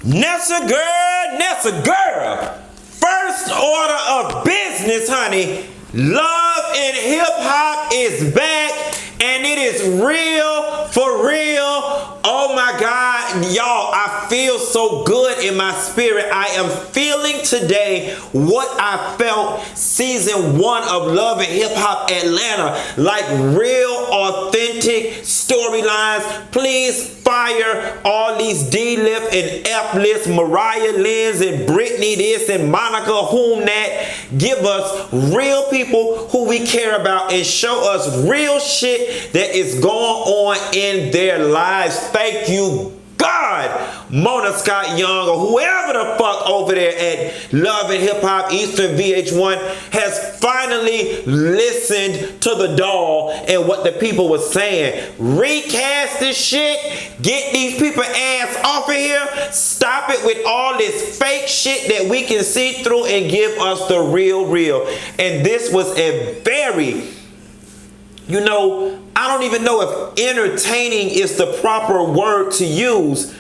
Nessa girl. First order of business, honey. Love and hip hop is back, and it is real for real. Oh my God, y'all, I feel so good in my spirit. I am feeling today what I felt season 1 of Love and Hip Hop Atlanta, like real authentic storylines. Please fire all these D-list and F-list, Mariah Lynn's and Britney this and Monica whom that. Give us real people who we care about and show us real shit that is going on in their lives. Thank you, God. Mona Scott Young or whoever the fuck over there at Love and Hip Hop Eastern VH1 has finally listened to the doll and what the people were saying. Recast this shit. Get these people ass off of here. Stop it with all this fake shit that we can see through and give us the real. And this was a very, I don't even know if entertaining is the proper word to use.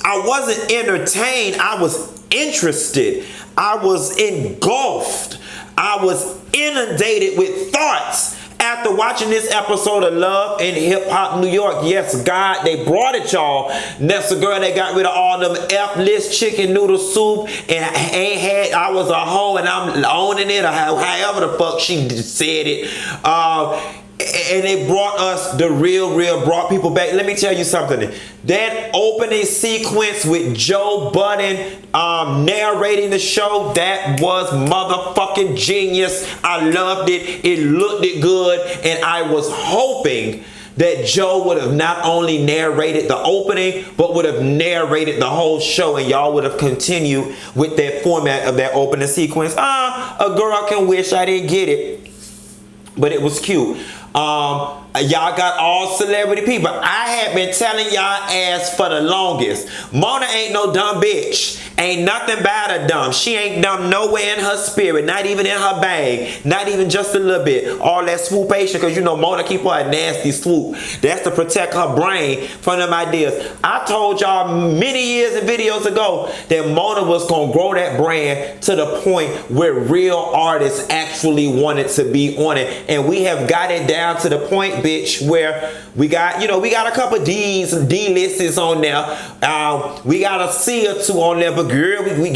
I wasn't entertained. I was interested. I was engulfed. I was inundated with thoughts after watching this episode of Love and Hip Hop New York. Yes, God, they brought it, y'all. That's the girl that got rid of all them F-list chicken noodle soup and I was a hoe and I'm owning it, or however the fuck she said it. And they brought us the real, brought people back. Let me tell you something. That opening sequence with Joe Budden narrating the show, that was motherfucking genius. I loved it. It looked it good. And I was hoping that Joe would have not only narrated the opening, but would have narrated the whole show, and y'all would have continued with that format of that opening sequence. A girl can wish I didn't get it, but it was cute. Y'all got all celebrity people. I had been telling y'all ass for the longest. Mona ain't no dumb bitch. Ain't nothing about her dumb. She ain't dumb nowhere in her spirit. Not even in her bag. Not even just a little bit. All that swoopation, because Mona keep her a nasty swoop. That's to protect her brain from them ideas. I told y'all many years and videos ago that Mona was going to grow that brand to the point where real artists actually wanted to be on it. And we have got it down to the point, bitch, where we got, we got a couple D's and D-lists on there. We got a C or 2 on there, but girl, we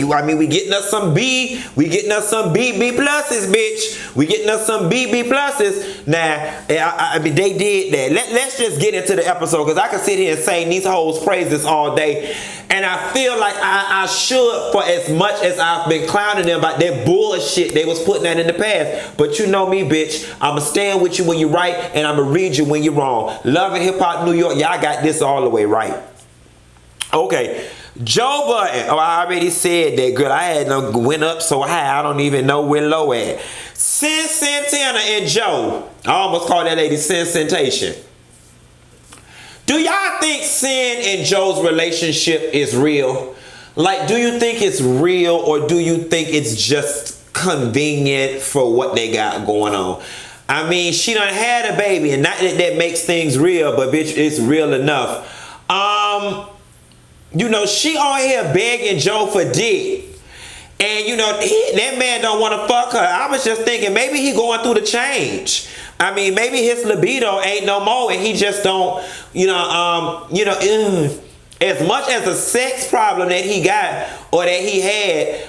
getting us some B. We getting us some B pluses, bitch. We getting us some B pluses. Now, I mean, they did that. Let's just get into the episode, because I can sit here and sing these hoes praises all day. And I feel like I should, for as much as I've been clowning them about that bullshit they was putting out in the past. But you know me, bitch. I'ma stand with you when you're right, and I'ma read you when you're wrong. Love and Hip Hop New York, y'all got this all the way right. Okay. Joe Budden. Oh, I already said that, girl. I had went up so high, I don't even know where low at. Sin Santana and Joe. I almost called that lady Sin Santation. Do y'all think Sin and Joe's relationship is real? Like, do you think it's real, or do you think it's just convenient for what they got going on? I mean, she done had a baby, and not that makes things real, but bitch, it's real enough. She on here begging Joe for dick. And, that man don't want to fuck her. I was just thinking maybe he going through the change. I mean, maybe his libido ain't no more, and he just don't, as much as a sex problem that he got or that he had,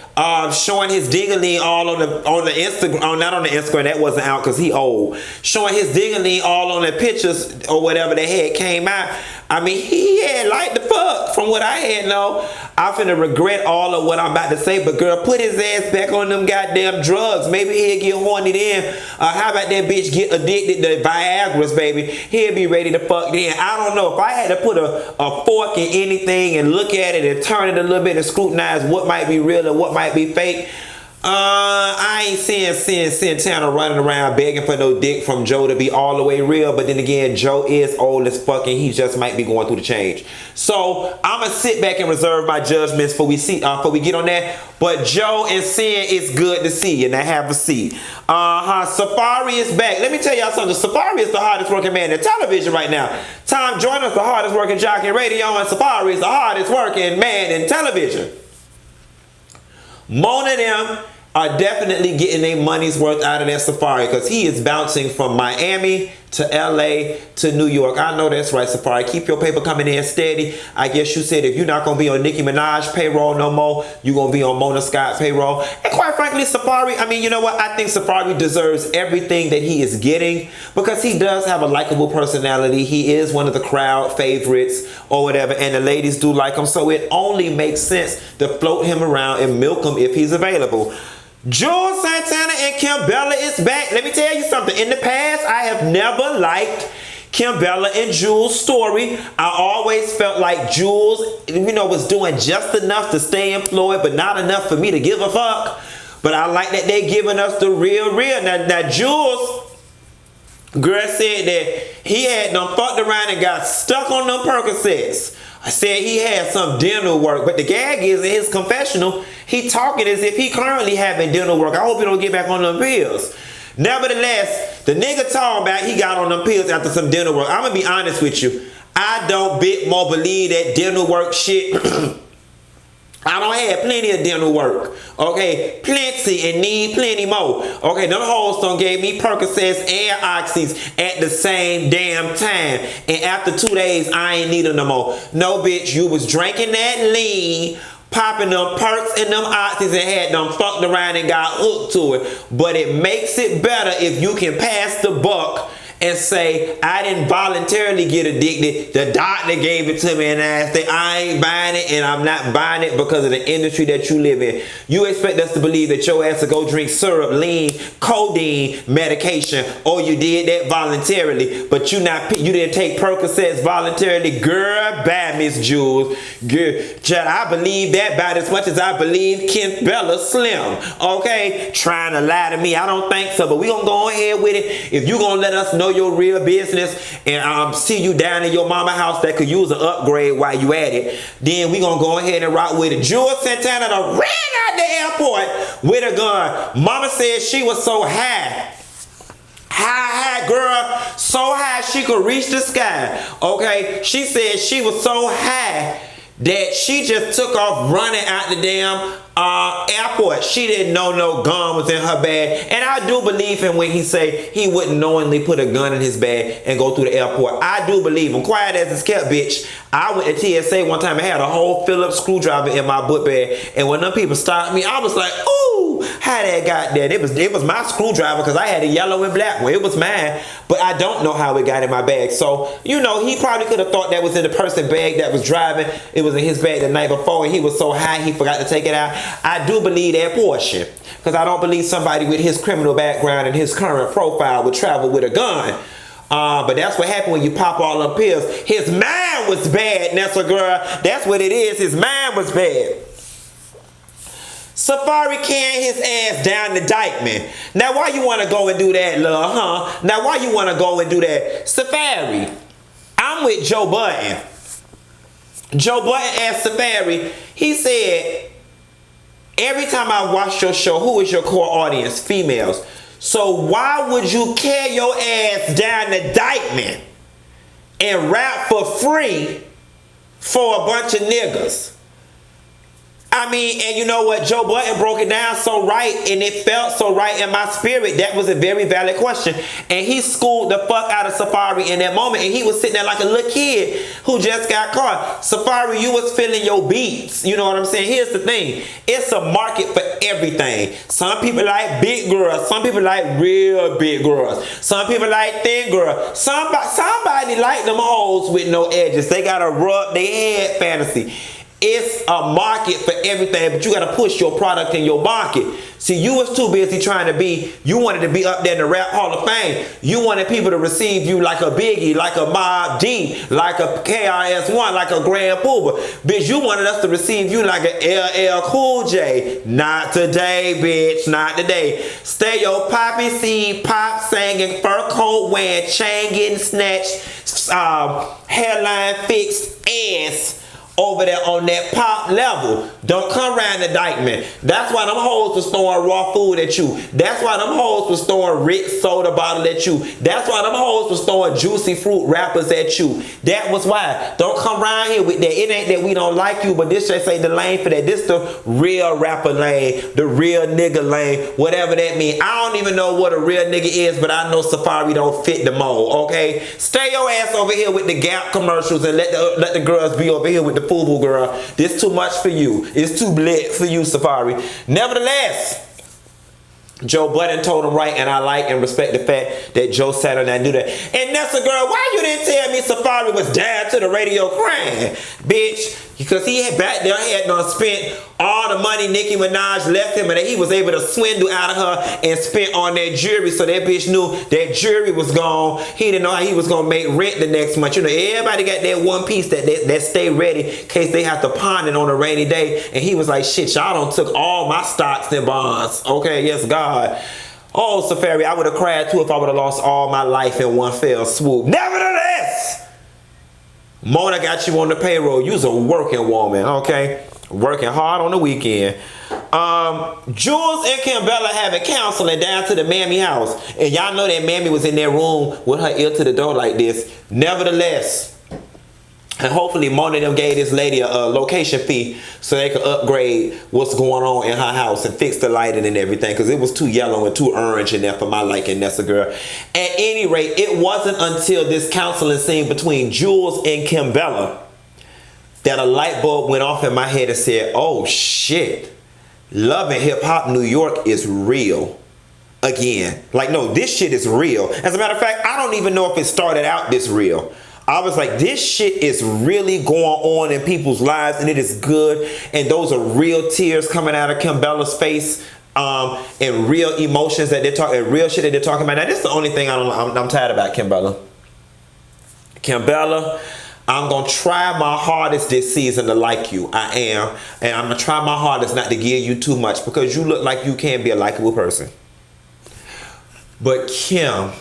showing his ding-a-ling all on the Instagram, not on the Instagram, that wasn't out because he old. Showing his ding-a-ling all on the pictures or whatever they had came out. I mean, he had like the fuck from what I had know. I'm finna regret all of what I'm about to say, but girl, put his ass back on them goddamn drugs. Maybe he'll get horny then. How about that bitch get addicted to Viagra's, baby? He'll be ready to fuck then. I don't know. If I had to put a fork in anything and look at it and turn it a little bit and scrutinize what might be real and what might be fake, I ain't seeing Santana running around begging for no dick from Joe to be all the way real. But then again, Joe is old as fuck and he just might be going through the change. So I'ma sit back and reserve my judgments for we get on that. But Joe and Sin, it's good to see you. Now have a seat. Safaree is back. Let me tell y'all something. Safaree is the hardest working man in television right now. Tom Joyner's the hardest working jock in radio, and Safaree is the hardest working man in television. Mona them are definitely getting their money's worth out of that Safaree because he is bouncing from Miami to LA to New York. I know that's right, Safaree. Keep your paper coming in steady. I guess you said if you're not going to be on Nicki Minaj payroll no more, you're going to be on Mona Scott's payroll. And quite frankly, Safaree, I mean, you know what? I think Safaree deserves everything that he is getting because he does have a likable personality. He is one of the crowd favorites or whatever, and the ladies do like him. So it only makes sense to float him around and milk him if he's available. Juelz Santana and Kimbella is back. Let me tell you something. In the past, I have never liked Kimbella and Juelz' story. I always felt like Juelz, was doing just enough to stay employed, but not enough for me to give a fuck. But I like that they giving us the real. Now Juelz, girl said that he had done fucked around and got stuck on them Percocets. I said he had some dental work, but the gag is in his confessional, he talking as if he currently having dental work. I hope he don't get back on them pills. Nevertheless, the nigga talking about he got on them pills after some dental work. I'm gonna be honest with you. I don't bit more believe that dental work shit. I don't have plenty of dental work, okay? Plenty and need plenty more, okay? Them hoes done gave me Percocets and Oxys at the same damn time. And after 2 days, I ain't need them no more. No, bitch, you was drinking that lean, popping them perks and them oxys and had them fucked around and got hooked to it. But it makes it better if you can pass the buck and say, I didn't voluntarily get addicted. The doctor gave it to me and I said, I ain't buying it and I'm not buying it because of the industry that you live in. You expect us to believe that your ass to go drink syrup, lean, codeine medication, or you did that voluntarily, but you didn't take Percocets voluntarily. Girl, bye, Miss Juelz. Girl, child, I believe that about as much as I believe Kimbella Slim. Okay? Trying to lie to me. I don't think so, but we gonna go ahead with it. If you gonna let us know your real business and see you down in your mama house that could use an upgrade while you at it, then we gonna go ahead and rock with it. Juelz Santana done ran out the airport with a gun. Mama said she was so high, girl, so high she could reach the sky. Okay, she said she was so high that she just took off running out the damn airport. She didn't know no gun was in her bag. And I do believe him when he say he wouldn't knowingly put a gun in his bag and go through the airport. I do believe him. Quiet as it's kept, bitch. I went to TSA one time and had a whole Phillips screwdriver in my book bag. And when them people stopped me, I was like, ooh, how that got there? It was my screwdriver because I had a yellow and black one. It was mine. But I don't know how it got in my bag. So, he probably could have thought that was in the person's bag that was driving. It was in his bag the night before and he was so high he forgot to take it out. I do believe that portion because I don't believe somebody with his criminal background and his current profile would travel with a gun. But that's what happened when you pop all them pills. His mind was bad, Nessa girl. That's what it is. His mind was bad. Safaree carrying his ass down the Dykeman. Now, why you want to go and do that, love, huh? Now, why you want to go and do that? Safaree, I'm with Joe Budden. Joe Budden asked Safaree, he said, every time I watch your show, who is your core audience? Females. So why would you carry your ass down the Dykeman and rap for free for a bunch of niggas? I mean, and you know what? Joe Budden broke it down so right, and it felt so right in my spirit. That was a very valid question. And he schooled the fuck out of Safaree in that moment. And he was sitting there like a little kid who just got caught. Safaree, you was feeling your beats. You know what I'm saying? Here's the thing. It's a market for everything. Some people like big girls. Some people like real big girls. Some people like thin girls. Somebody like them hoes with no edges. They got a rub their head fantasy. It's a market for everything, but you got to push your product in your market. See, you was too busy you wanted to be up there in the Rap Hall of Fame. You wanted people to receive you like a Biggie, like a Mob D, like a KRS-One, like a Grand Pooba. Bitch, you wanted us to receive you like a LL Cool J. Not today, bitch, not today. Stay your poppy seed, pop singing, fur coat wearing, chain getting snatched, hairline fixed ass over there on that pop level. Don't come around the Dykeman. That's why them hoes was throwing raw food at you. That's why them hoes was throwing Rick soda bottle at you. That's why them hoes was throwing juicy fruit wrappers at you. That was why. Don't come around here with that. It ain't that we don't like you, but this just ain't the lane for that. This the real rapper lane, the real nigga lane, whatever that mean. I don't even know what a real nigga is, but I know Safaree don't fit the mold, okay? Stay your ass over here with the Gap commercials and let the girls be over here with the FUBU girl. This too much for you. It's too lit for you, Safaree. Nevertheless, Joe Budden told him right, and I like and respect the fact that Joe sat on that and do that. And that's a girl, why you didn't tell me Safaree was down to the radio crying? Bitch, because he had back there, he had done spent all the money Nicki Minaj left him, and that he was able to swindle out of her and spent on that jewelry, so that bitch knew that jewelry was gone. He didn't know how he was going to make rent the next month. You know, everybody got that one piece that stay ready in case they have to pawn it on a rainy day. And he was like, shit, y'all done took all my stocks and bonds. Okay, yes, God. Oh, Safaree, I would have cried too if I would have lost all my life in one fell swoop. Nevertheless, Mona got you on the payroll. You's a working woman, okay? Working hard on the weekend. Juelz and Kimbella having counseling down to the Mammy house. And y'all know that Mammy was in their room with her ear to the door like this. Nevertheless, and hopefully Mona them gave this lady a location fee so they could upgrade what's going on in her house and fix the lighting and everything, because it was too yellow and too orange in there for my liking. That's a girl. At any rate, it wasn't until this counseling scene between Juelz and Kimbella that a light bulb went off in my head and said, oh shit, Love and Hip Hop New York is real again. Like, no, this shit is real. As a matter of fact, I don't even know if it started out this real. I was like, this shit is really going on in people's lives, and it is good. And those are real tears coming out of Kimbella's face, and real emotions that they're talking, real shit that they're talking about. Now, this is the only thing I'm tired about, Kimbella. Kimbella, I'm going to try my hardest this season to like you. I am. And I'm going to try my hardest not to give you too much, because you look like you can be a likable person. But Kim,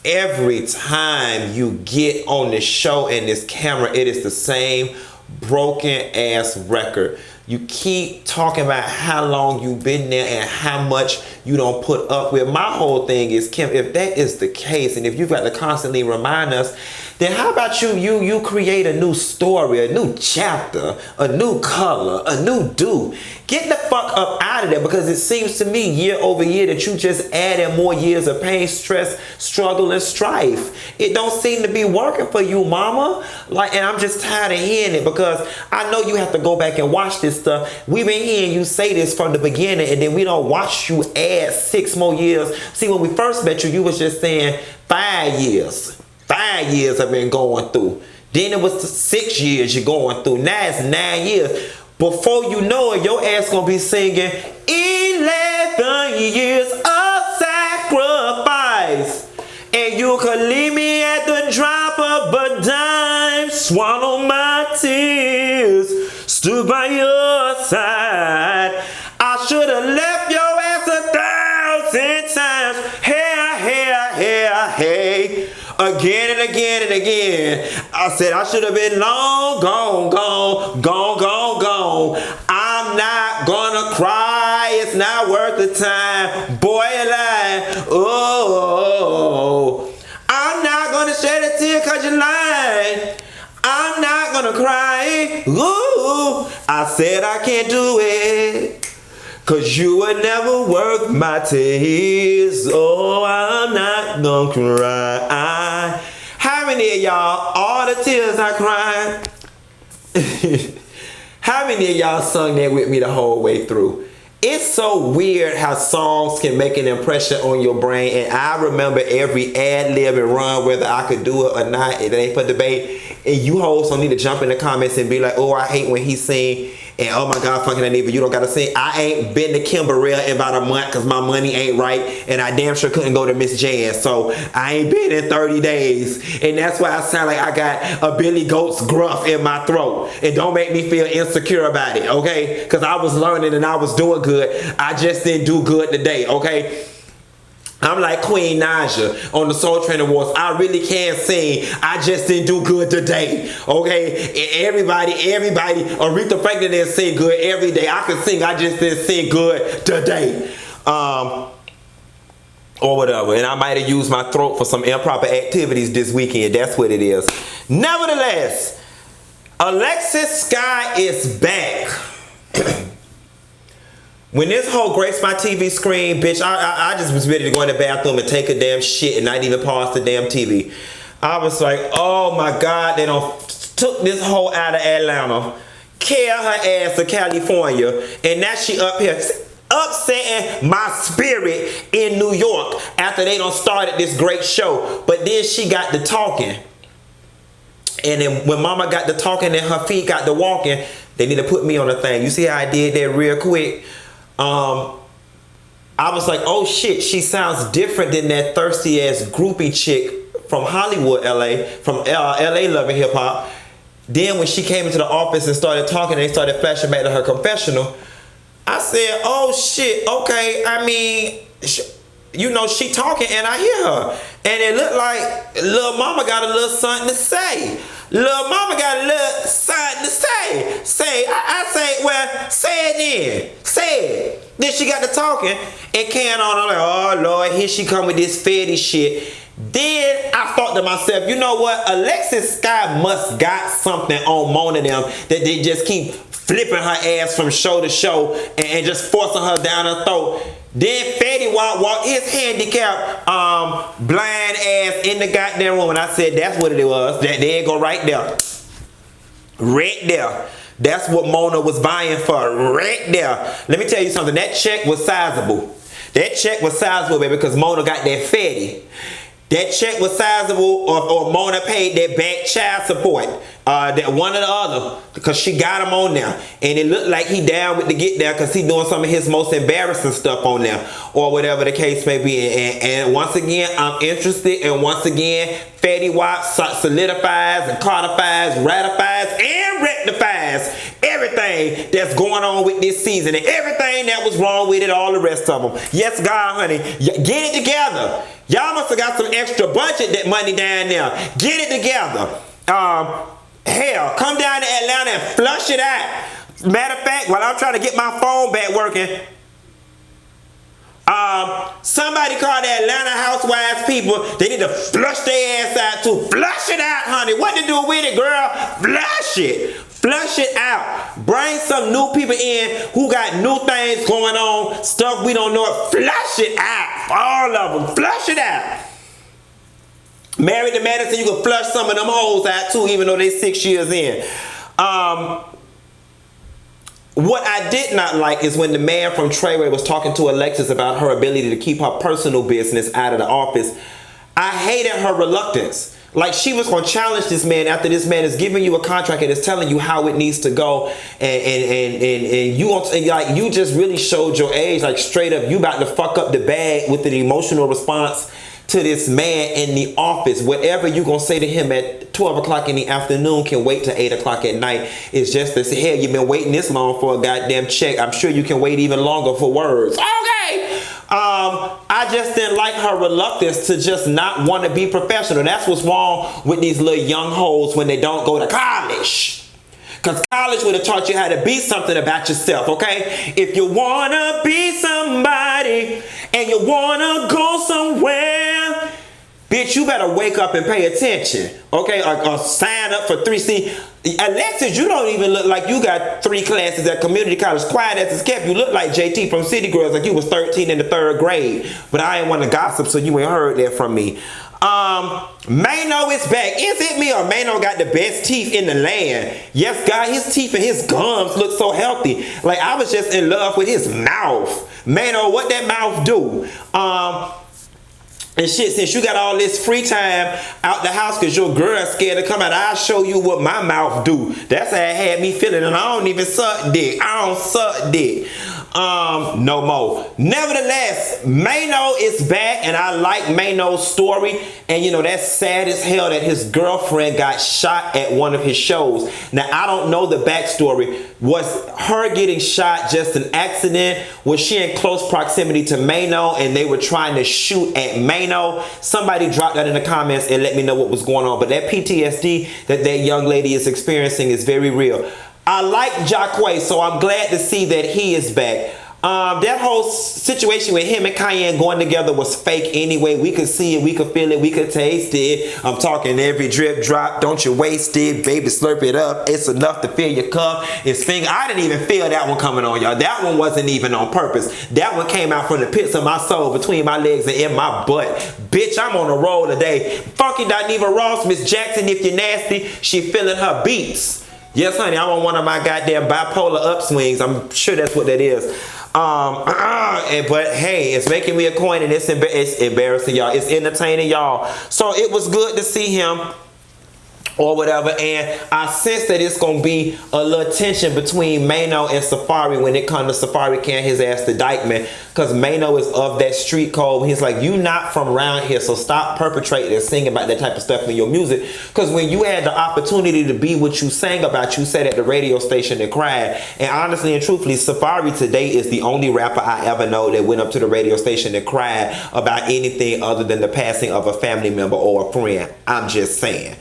every time you get on this show and this camera, it is the same broken ass record. You keep talking about how long you've been there and how much you don't put up with. My whole thing is, Kim, if that is the case, and if you've got to constantly remind us, then how about you create a new story, a new chapter, a new color, a new do. Get the fuck up out of there, because it seems to me year over year that you just adding more years of pain, stress, struggle, and strife. It don't seem to be working for you, mama. Like, and I'm just tired of hearing it, because I know you have to go back and watch this stuff. We've been hearing you say this from the beginning, and then we don't watch you add 6 more years. See, when we first met you, you was just saying 5 years. 5 years I've been going through. Then it was the 6 years you're going through. Now it's 9 years. Before you know it, your ass gonna be singing 11 years of sacrifice. And you could leave me at the drop of a dime. Swallow my tears. Stood by your side. I should have left your ass 1,000 times. Hey. Again and again and again. I said I should have been long gone. I'm not gonna cry. It's not worth the time. Boy, you lying. Oh, I'm not gonna shed a tear cause you lying. I'm not gonna cry. Ooh, I said I can't do it, cause you were never worth my tears. Oh, I'm not gonna cry. How many of y'all, all the tears I cried, how many of y'all sung that with me the whole way through? It's so weird how songs can make an impression on your brain. And I remember every ad lib and run, whether I could do it or not. It ain't for debate. and you hoes don't need to jump in the comments and be like, oh, I hate when he sing, and oh my God, fucking Dineva, you don't gotta sing. I ain't been to Kimbella in about a month because my money ain't right, and I damn sure couldn't go to Miss Jazz, so I ain't been in 30 days, and that's why I sound like I got a Billy Goat's gruff in my throat. And don't make me feel insecure about it, okay? Because I was learning and I was doing good. I just didn't do good today, okay? I'm like Queen Naja on the Soul Train Awards. I really can sing. I just didn't do good today. Okay? And everybody, Aretha Franklin didn't sing good every day. I could sing. I just didn't sing good today. Or whatever. And I might have used my throat for some improper activities this weekend. That's what it is. Nevertheless, Alexis Skyy is back. When this whole Grace My TV screen, bitch, I just was ready to go in the bathroom and take a damn shit and not even pause the damn TV. I was like, oh my God, they done took this hoe out of Atlanta, carried her ass to California, and now she up here upsetting my spirit in New York after they done started this great show. But then she got to talking. And then when mama got to talking and her feet got to walking, they need to put me on the thing. You see how I did that real quick? I was like, oh shit, she sounds different than that thirsty ass groupie chick from Hollywood, LA, from LA Loving Hip Hop. Then when she came into the office and started talking and they started flashing back to her confessional, I said, oh shit, okay, I mean, you know, she talking and I hear her. And it looked like little mama got a little something to say. Little mama got a little something to say. I say, well, say it then. Say it. Then she got to talking and carrying on. I'm like, oh Lord, here she come with this fetty shit. Then I thought to myself, you know what? Alexis Skyy must got something on Mona them that they just keep flipping her ass from show to show and just forcing her down her throat. Then Fetty walked his handicapped blind ass in the goddamn room, and I said that's what it was. There you go, right there. Right there. That's what Mona was buying for, right there. Let me tell you something, that check was sizable. That check was sizable, baby, because Mona got that Fetty. That check was sizable, or Mona paid that back child support. That one or the other, because she got him on there. And it looked like he down with the get there because he doing some of his most embarrassing stuff on there. Or whatever the case may be. And once again, I'm interested. And once again, Fetty Wap solidifies and codifies, ratifies, and rectifies everything that's going on with this season. And everything that was wrong with it, all the rest of them. Yes, God, honey. Get it together. Y'all must have got some extra budget that money down there. Get it together. Hell, come down to Atlanta and flush it out. Matter of fact, while I'm trying to get my phone back working, somebody call the Atlanta Housewives people. They need to flush their ass out too. Flush it out, honey. What to do with it, girl? Flush it. Flush it out. Bring some new people in who got new things going on, stuff we don't know. Flush it out. All of them. Flush it out. Married to Madison, you can flush some of them hoes out too, even though they 6 years in. What I did not like is when the man from Treyway was talking to Alexis about her ability to keep her personal business out of the office. I hated her reluctance. Like, she was going to challenge this man after this man is giving you a contract and is telling you how it needs to go. And you like, you just really showed your age. Like, straight up, you about to fuck up the bag with an emotional response to this man in the office. Whatever you gonna say to him at 12 o'clock in the afternoon can wait till 8 o'clock at night. It's just this, hell, you've been waiting this long for a goddamn check. I'm sure you can wait even longer for words. Okay. I just didn't like her reluctance to just not want to be professional. That's what's wrong with these little young hoes when they don't go to college. Because college would have taught you how to be something about yourself, okay? If you want to be somebody and you want to go somewhere, bitch, you better wake up and pay attention, okay? Or sign up for 3C. Alexis, you don't even look like you got 3 classes at community college. Quiet as it's kept. You look like JT from City Girls, like you was 13 in the 3rd grade. But I ain't want to gossip, so you ain't heard that from me. Mano is back. Is it me or Mano got the best teeth in the land? Yes, God, his teeth and his gums look so healthy. Like, I was just in love with his mouth. Mano, what that mouth do? And shit, since you got all this free time out the house because your girl scared to come out, I'll show you what my mouth do. That's how it had me feeling, and I don't even suck dick. I don't suck dick. No more. Nevertheless, Mano is back, and I like Mano's story. And you know, that's sad as hell that his girlfriend got shot at one of his shows. Now, I don't know the backstory. Was her getting shot just an accident? Was she in close proximity to Mano and they were trying to shoot at Mano? Somebody drop that in the comments and let me know what was going on. But that PTSD that that young lady is experiencing is very real. I like Jacquay, so I'm glad to see that he is back. That whole situation with him and Cayenne going together was fake anyway. We could see it, we could feel it, we could taste it. I'm talking every drip drop, don't you waste it, baby, slurp it up. It's enough to fill your cup. It's finger. I didn't even feel that one coming on, y'all. That one wasn't even on purpose. That one came out from the pits of my soul, between my legs and in my butt. Bitch, I'm on a roll today. Funky Dineva Ross, Miss Jackson, if you're nasty, she feeling her beats. Yes, honey, I'm on one of my goddamn bipolar upswings. I'm sure that's what that is. But hey, it's making me a coin, and it's embarrassing, y'all. It's entertaining, y'all. So it was good to see him or whatever, and I sense that it's gonna be a little tension between Mano and Safaree when it comes to Safaree carrying his ass to Dykeman, because Mano is of that street code. He's like, you not from around here, so stop perpetrating and singing about that type of stuff in your music. Because when you had the opportunity to be what you sang about, you said at the radio station and cried. And honestly and truthfully, Safaree today is the only rapper I ever know that went up to the radio station and cried about anything other than the passing of a family member or a friend. I'm just saying.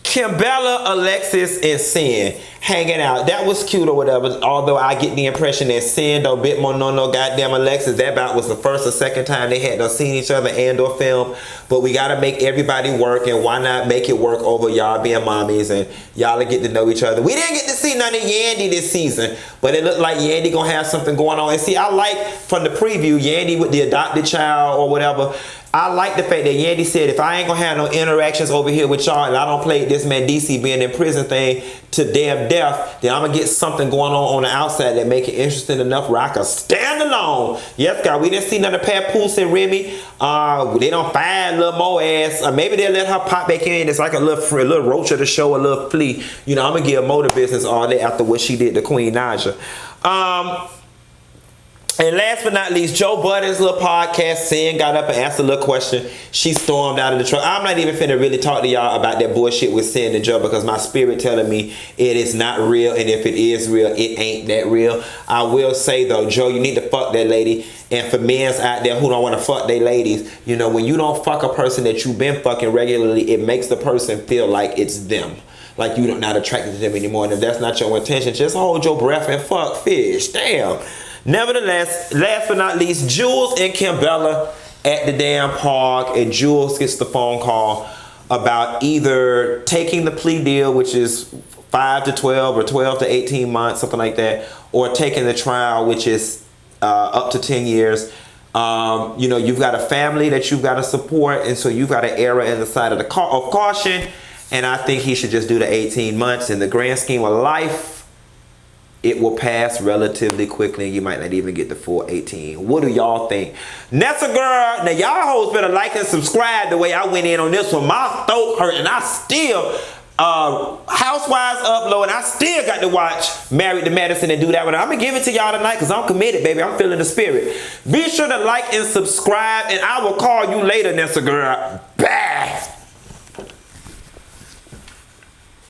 Kimbella, Alexis, and Sin hanging out. That was cute or whatever. Although I get the impression that Sin though bit more no goddamn Alexis. That about was the first or second time they had seen each other and or film. But we gotta make everybody work, and why not make it work over y'all being mommies and y'all get to know each other. We didn't get to see none of Yandy this season, but it looked like Yandy gonna have something going on. And see, I like from the preview Yandy with the adopted child or whatever. I like the fact that Yandy said, if I ain't gonna have no interactions over here with y'all and I don't play this man DC being in prison thing to damn death, then I'm gonna get something going on the outside that make it interesting enough where I can stand alone. Yes, God, we didn't see none of Papoose and Remy. They don't find little more ass. Maybe they'll let her pop back in. It's like a little roach of the show, a little flea. You know, I'm gonna give Mo the business all day after what she did to Queen Naja. And last but not least, Joe Budden's little podcast, Sin got up and asked a little question. She stormed out of the truck. I'm not even finna really talk to y'all about that bullshit with Sin and Joe, because my spirit telling me it is not real, and if it is real, it ain't that real. I will say though, Joe, you need to fuck that lady. And for men out there who don't want to fuck they ladies, you know, when you don't fuck a person that you've been fucking regularly, it makes the person feel like it's them. Like you're not attracted to them anymore. And if that's not your intention, just hold your breath and fuck fish. Damn. Nevertheless, last but not least, Juelz and Kimbella at the damn park, and Juelz gets the phone call about either taking the plea deal, which is 5 to 12 or 12 to 18 months, something like that, or taking the trial, which is up to 10 years. You know, you've got a family that you've got to support, and so you've got to err in the side of caution, and I think he should just do the 18 months. In the grand scheme of life, it will pass relatively quickly, and you might not even get the full 18. What do y'all think? Nessa girl, now y'all hoes better like and subscribe the way I went in on this one. My throat hurt, and I still, Housewives upload, and I still got to watch Married to Madison and do that one. I'm going to give it to y'all tonight because I'm committed, baby. I'm feeling the spirit. Be sure to like and subscribe, and I will call you later, Nessa girl.